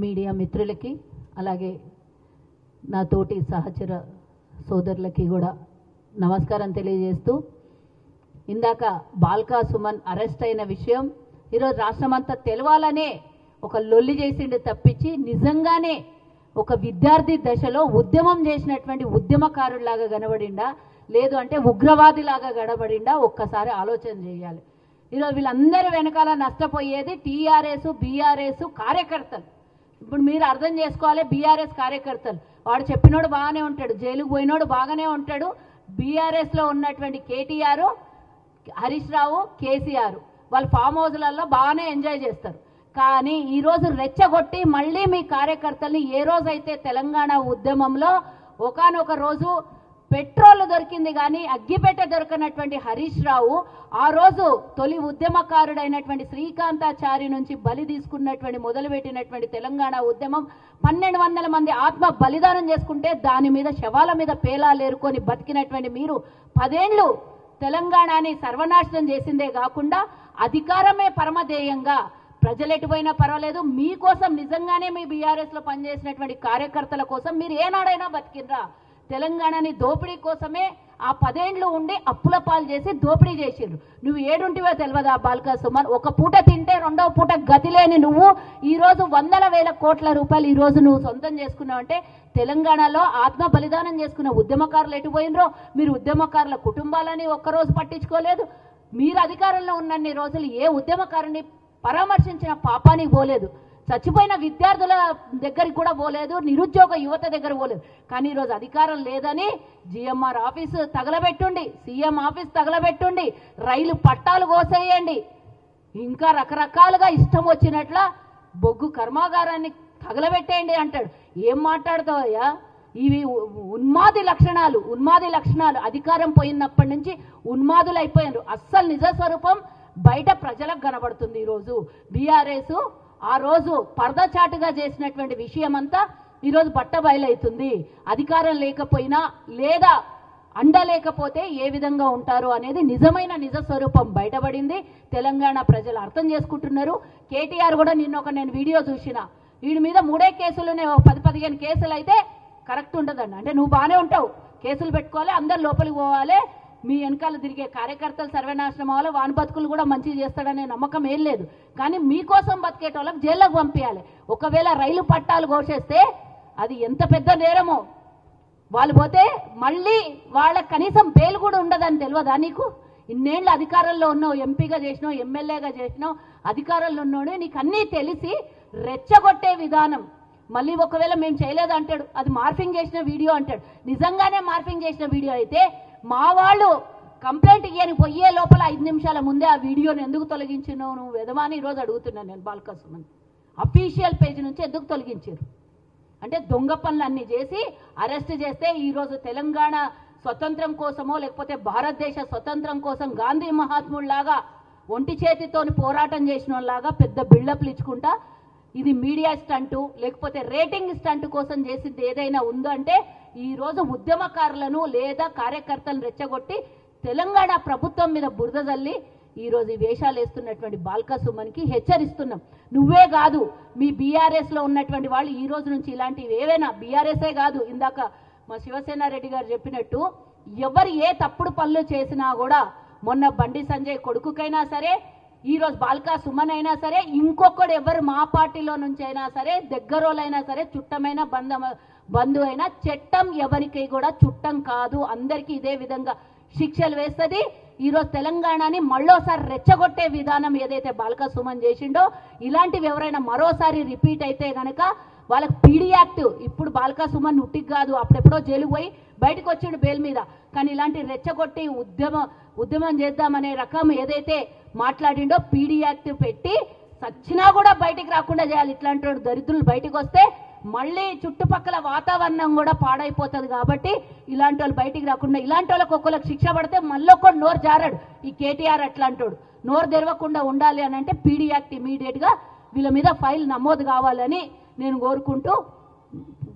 Media మిత్రులకి అలాగే నా తోటి సహచర సోదరులకి కూడా నమస్కారం తెలియజేస్తూ, ఇందాక బాల్కా సుమన్ అరెస్ట్ అయిన విషయం ఈరోజు రాష్ట్రమంతా తెలవాలనే ఒక లొల్లి చేసిండు తప్పించి నిజంగానే ఒక విద్యార్థి దశలో ఉద్యమం చేసినటువంటి ఉద్యమకారుడిలాగా కనబడిండా, లేదు అంటే ఉగ్రవాదిలాగా కనబడిండా, ఒక్కసారి ఆలోచన చేయాలి. ఈరోజు వీళ్ళందరూ వెనకాల నష్టపోయేది టీఆర్ఎస్ బీఆర్ఎస్ కార్యకర్తలు. ఇప్పుడు మీరు అర్థం చేసుకోవాలి, బీఆర్ఎస్ కార్యకర్తలు వాడు చెప్పినోడు బాగానే ఉంటాడు, జైలుకు పోయినోడు బాగానే ఉంటాడు. బీఆర్ఎస్లో ఉన్నటువంటి కేటీఆర్, హరీష్ రావు, కేసీఆర్ వాళ్ళు ఫామ్ హౌస్లలో బాగానే ఎంజాయ్ చేస్తారు. కానీ ఈరోజు రెచ్చగొట్టి మళ్ళీ మీ కార్యకర్తల్ని ఏ రోజైతే తెలంగాణ ఉద్యమంలో ఒకానొక రోజు పెట్రోల్ దొరికింది కానీ అగ్గిపెట్టె దొరకనటువంటి హరీష్ రావు ఆ రోజు తొలి ఉద్యమకారుడైనటువంటి శ్రీకాంతాచారి నుంచి బలి తీసుకున్నటువంటి మొదలుపెట్టినటువంటి తెలంగాణ ఉద్యమం 1200 మంది ఆత్మ బలిదానం చేసుకుంటే దాని మీద శవాల మీద పేలాలు ఏరుకొని బతికినటువంటి మీరు 10 ఏళ్ళు తెలంగాణని సర్వనాశనం చేసిందే కాకుండా అధికారమే పరమధేయంగా ప్రజలు ఎటుపోయినా పర్వాలేదు మీకోసం నిజంగానే మీ బీఆర్ఎస్లో పనిచేసినటువంటి కార్యకర్తల కోసం మీరు ఏనాడైనా బతికినరా? తెలంగాణని దోపిడీ కోసమే ఆ 10 ఏళ్ళు ఉండి అప్పుల పాలు చేసి దోపిడీ చేసిండ్రు. నువ్వు ఏడుంటివో తెలియదా బాల్కా సుమన్? ఒక పూట తింటే రెండవ పూట గతి లేని నువ్వు ఈరోజు 100,000 కోట్ల రూపాయలు ఈరోజు నువ్వు సొంతం చేసుకున్నావంటే తెలంగాణలో ఆత్మ బలిదానం చేసుకున్న ఉద్యమకారులు ఎటుపోయినరో, మీరు ఉద్యమకారుల కుటుంబాలని ఒక్కరోజు పట్టించుకోలేదు. మీరు అధికారంలో ఉన్నన్ని రోజులు ఏ ఉద్యమకారుని పరామర్శించిన పాపానికి పోలేదు, చచ్చిపోయిన విద్యార్థుల దగ్గరికి కూడా పోలేదు, నిరుద్యోగ యువత దగ్గర పోలేదు. కానీ ఈరోజు అధికారం లేదని జిఎంఆర్ ఆఫీసు తగలబెట్టుండి, సీఎం ఆఫీస్ తగలబెట్టుండి, రైలు పట్టాలు కోసేయండి, ఇంకా రకరకాలుగా ఇష్టం వచ్చినట్ల బొగ్గు కర్మాగారాన్ని తగలబెట్టేయండి అంటాడు. ఏం మాట్లాడతావయ్యా? ఇవి ఉన్మాది లక్షణాలు. అధికారం పోయినప్పటి నుంచి ఉన్మాదులు అయిపోయారు. అస్సలు నిజ స్వరూపం బయట ప్రజలకు కనబడుతుంది. ఈరోజు బీఆర్ఎస్ ఆ రోజు పరదచాటుగా చేసినటువంటి విషయం అంతా ఈరోజు బట్టబయలవుతుంది. అధికారం లేకపోయినా లేదా అండ లేకపోతే ఏ విధంగా ఉంటారు అనేది నిజమైన నిజ స్వరూపం బయటపడింది. తెలంగాణ ప్రజలు అర్థం చేసుకుంటున్నారు. కేటీఆర్ కూడా నేను వీడియో చూసిన, వీడి మీద 3 కేసులునే 10-15 కేసులు అయితే కరెక్ట్ ఉండదండి. అంటే నువ్వు బాగానే ఉంటావు, కేసులు పెట్టుకోవాలి, అందరు లోపలికి పోవాలి, మీ వెనకాల తిరిగే కార్యకర్తలు సర్వనాశనం అవ్వాలి, వాని బతుకులు కూడా మంచిగా చేస్తాడనే నమ్మకం ఏం లేదు. కానీ మీకోసం బతికేటోళ్ళకి జైల్లోకి పంపించాలి. ఒకవేళ రైలు పట్టాలు కోసేస్తే అది ఎంత పెద్ద నేరమో, వాళ్ళు పోతే మళ్ళీ వాళ్ళకి కనీసం బెయిల్ కూడా ఉండదని తెలియదా నీకు? ఇన్నేళ్ళు అధికారంలో ఉన్నావు, ఎంపీగా చేసినావు, ఎమ్మెల్యేగా చేసినావు, అధికారంలో ఉన్నాడు, నీకు అన్నీ తెలిసి రెచ్చగొట్టే విధానం. మళ్ళీ ఒకవేళ మేము చేయలేదు అంటాడు, అది మార్ఫింగ్ చేసిన వీడియో అంటాడు. నిజంగానే మార్ఫింగ్ చేసిన వీడియో అయితే మా వాళ్ళు కంప్లైంట్ ఇయ్యని పోయే లోపల 5 నిమిషాల ముందే ఆ వీడియోని ఎందుకు తొలగించినావు నువ్వు వెదవాని ఈరోజు అడుగుతున్నాను నేను. బాల్కా సుమన్ అఫీషియల్ పేజ్ నుంచి ఎందుకు తొలగించారు? అంటే దొంగ పనులు అన్నీ చేసి అరెస్ట్ చేస్తే ఈరోజు తెలంగాణ స్వతంత్రం కోసమో లేకపోతే భారతదేశ స్వతంత్రం కోసం గాంధీ మహాత్ముడిలాగా ఒంటి చేతితోని పోరాటం చేసిన వాళ్ళలాగా పెద్ద బిల్డప్లు ఇచ్చుకుంటా ఇది మీడియా స్టంటు లేకపోతే రేటింగ్ స్టంట్ కోసం చేసింది ఏదైనా ఉందో అంటే ఈరోజు ఉద్యమకారులను లేదా కార్యకర్తలను రెచ్చగొట్టి తెలంగాణ ప్రభుత్వం మీద బురద జల్లి ఈరోజు ఈ వేషాలు వేస్తున్నటువంటి బాల్కా సుమన్కి హెచ్చరిస్తున్నాం. నువ్వే కాదు, మీ బీఆర్ఎస్లో ఉన్నటువంటి వాళ్ళు ఈ రోజు నుంచి ఇలాంటివి ఏవైనా, బీఆర్ఎస్ఏ కాదు, ఇందాక మా శివసేన రెడ్డి గారు చెప్పినట్టు ఎవరు ఏ తప్పుడు పనులు చేసినా కూడా, మొన్న బండి సంజయ్ కొడుకుకైనా సరే, ఈరోజు బాల్కా సుమన్ అయినా సరే, ఇంకొకడు ఎవరు మా పార్టీలో నుంచి అయినా సరే, దగ్గరోళ్ళైనా సరే, చుట్టమైన బంధువు అయినా చట్టం ఎవరికి కూడా చుట్టం కాదు. అందరికీ ఇదే విధంగా శిక్షలు వేస్తుంది. ఈరోజు తెలంగాణని మళ్ళోసారి రెచ్చగొట్టే విధానం ఏదైతే బాల్కా సుమన్ చేసిండో, ఇలాంటివి ఎవరైనా మరోసారి రిపీట్ అయితే కనుక వాళ్ళకి పీడీ యాక్ట్, ఇప్పుడు బాల్కా సుమన్ ఉట్టికి కాదు, అప్పుడెప్పుడో జైలుకు పోయి బయటకు వచ్చిండు బెయిల్ మీద. కానీ ఇలాంటి రెచ్చగొట్టి ఉద్యమం చేద్దామనే రకం ఏదైతే మాట్లాడిండో పీడీ యాక్ట్ పెట్టి సచ్చినా కూడా బయటికి రాకుండా చేయాలి. ఇట్లాంటి దరిద్రులు బయటకు వస్తే మళ్ళీ చుట్టుపక్కల వాతావరణం కూడా పాడైపోతుంది. కాబట్టి ఇలాంటి వాళ్ళు బయటికి రాకుండా, ఇలాంటి వాళ్ళకి ఒక్కొక్కరికి శిక్ష పడితే మళ్ళీ ఒక్కడు నోరు జారాడు. ఈ కేటీఆర్ అట్లాంటోడు నోరు తెరవకుండా ఉండాలి అని అంటే పీడీ యాక్ట్ ఇమీడియట్గా వీళ్ళ మీద ఫైల్ నమోదు కావాలని నేను కోరుకుంటూ